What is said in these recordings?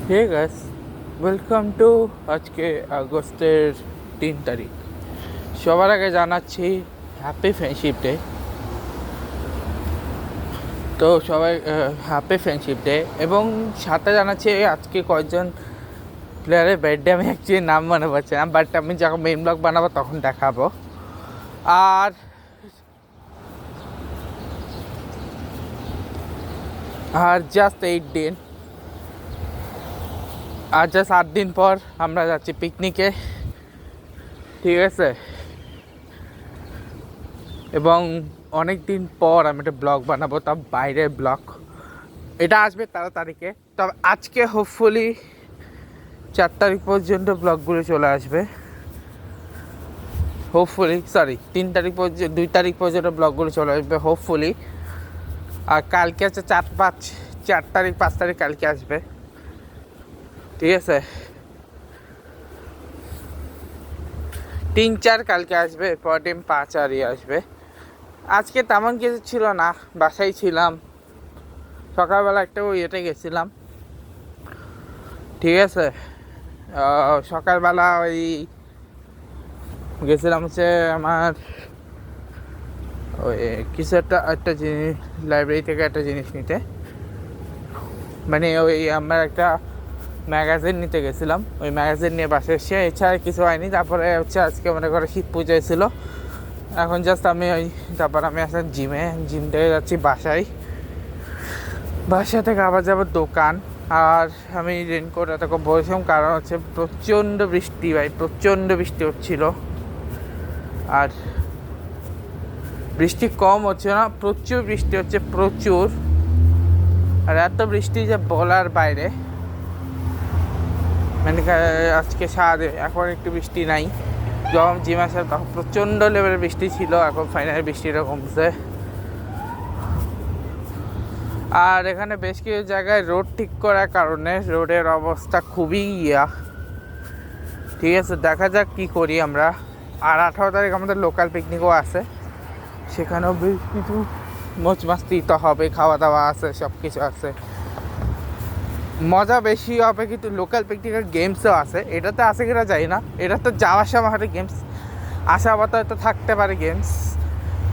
Hey guys, welcome to আজকে আগস্টের 3 তারিখ। সবার আগে জানাচ্ছি হ্যাপি ফ্রেন্ডশিপ ডে। তো সবাই হ্যাপি ফ্রেন্ডশিপ ডে, এবং সাথে জানাচ্ছি আজকে কয়েকজন প্লেয়ারের বার্থডে। আমি অ্যাকচুয়ালি নাম মনে পাচ্ছি না, বাট আমি যখন মেইন ব্লগ বানাবো তখন দেখাবো। আর আর জাস্ট 8 দিন, আর জাস্ট 8 দিন পর আমরা যাচ্ছি পিকনিকে, ঠিক আছে? এবং অনেক দিন পর আমি একটা ব্লগ বানাবো, তার বাইরের ব্লগ। এটা আসবে 13 তারিখে, তবে আজকে হোপফুলি 4 তারিখ পর্যন্ত ব্লগগুলো চলে আসবে। হোপফুলি 3 তারিখ পর্যন্ত, 2 তারিখ পর্যন্ত ব্লগগুলো চলে আসবে হোপফুলি। আর কালকে আছে 4 তারিখ, 5 তারিখ কালকে আসবে, ঠিক আছে? 3, 4 কালকে আসবে, এরপর দিন 5 আর আসবে। আজকে তেমন কিছু ছিল না, বাসায় ছিলাম। সকালবেলা একটা ইয়েতে গেছিলাম, ঠিক আছে? সকালবেলা ওই গেছিলাম হচ্ছে আমার ওই কিছু একটা জিনিস, লাইব্রেরি থেকে একটা জিনিস নিতে, মানে ওই আমার একটা ম্যাগাজিন নিতে গেছিলাম। ওই ম্যাগাজিন নিয়ে বাসায় এসে, এছাড়া কিছু হয়নি। তারপরে হচ্ছে আজকে মনে করে শীত পুজো ছিল। এখন জাস্ট আমি তারপর আমি আসলাম জিম থেকে যাচ্ছি বাসা থেকে আবার যাবো দোকান। আর আমি রেনকোট এত বলছিলাম কারণ হচ্ছে প্রচণ্ড বৃষ্টি, ভাই প্রচণ্ড বৃষ্টি হচ্ছিল। আর বৃষ্টি কম হচ্ছে না, প্রচুর বৃষ্টি হচ্ছে, প্রচুর। আর এত বৃষ্টি যে বলার বাইরে, মানে আজকে সারাদিন এখন একটু বৃষ্টি নাই। যখন জিম আসে তখন প্রচণ্ড লেভেলের বৃষ্টি ছিল, এখন ফাইনালি বৃষ্টিটা কমছে। আর এখানে বেশ কিছু জায়গায় রোড ঠিক করার কারণে রোডের অবস্থা খুবই ঠিক আছে, দেখা যাক কী করি আমরা। আর 18 তারিখ আমাদের লোকাল পিকনিকও আছে, সেখানেও বেশ কিছু মোচ মাস্তি তো হবে, খাওয়া দাওয়া আছে, সব কিছু আছে, মজা বেশি হবে। কিন্তু লোকাল পিকনিকের গেমসও আছে, এটাতে আছে কিনা জানি না। এটা তো যাওয়ার সময় হয়তো গেমস, আসা আবার হয়তো থাকতে পারে গেমস,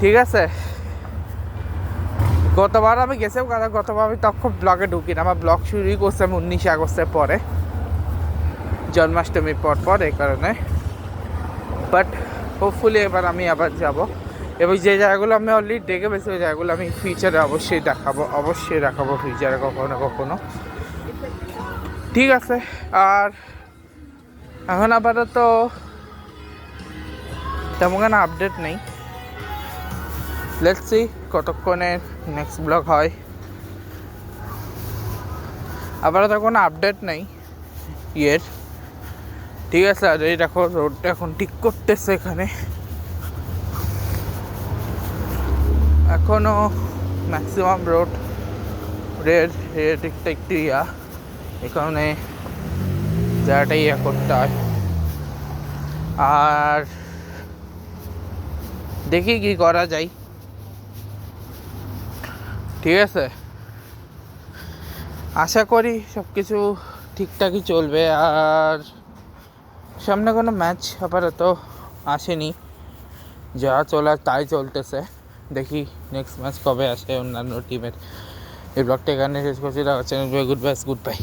ঠিক আছে? গতবার আমি গেছিলাম, কারণ গতবার আমি তখন ব্লগে ঢুকি না। আমার ব্লগ শুরুই করছি আমি 19 আগস্টের পরে, জন্মাষ্টমীর পর এই কারণে। বাট হোপফুলি এবার আমি আবার যাব, এবং যে জায়গাগুলো আমি অলরেডি দেখে পেয়েছি ওই জায়গাগুলো আমি ফিউচারে অবশ্যই দেখাবো ফিউচারে কখনো, ঠিক আছে? আর এখন আপাতত তেমন কোনো আপডেট নেই। লেটস সি কতক্ষণে নেক্সট ব্লগ হয়। আপাতত কোনো আপডেট নেই ইয়ের, ঠিক আছে? আর এই দেখো রোডটা এখন ঠিক করতেছে এখানে, এখনও ম্যাক্সিমাম রোডের দিকটা একটু এখানে জায়গাটাই করতে হয়। আর দেখি কি করা যায়, ঠিক আছে? আশা করি সব কিছু ঠিকঠাকই চলবে। আর সামনে কোনো ম্যাচ আপাতত আসেনি, যা চলার তাই চলতেছে। দেখি নেক্সট ম্যাচ কবে আসে অন্যান্য টিমের। এই ব্লগটা এখানে শেষ করছি। Good bye.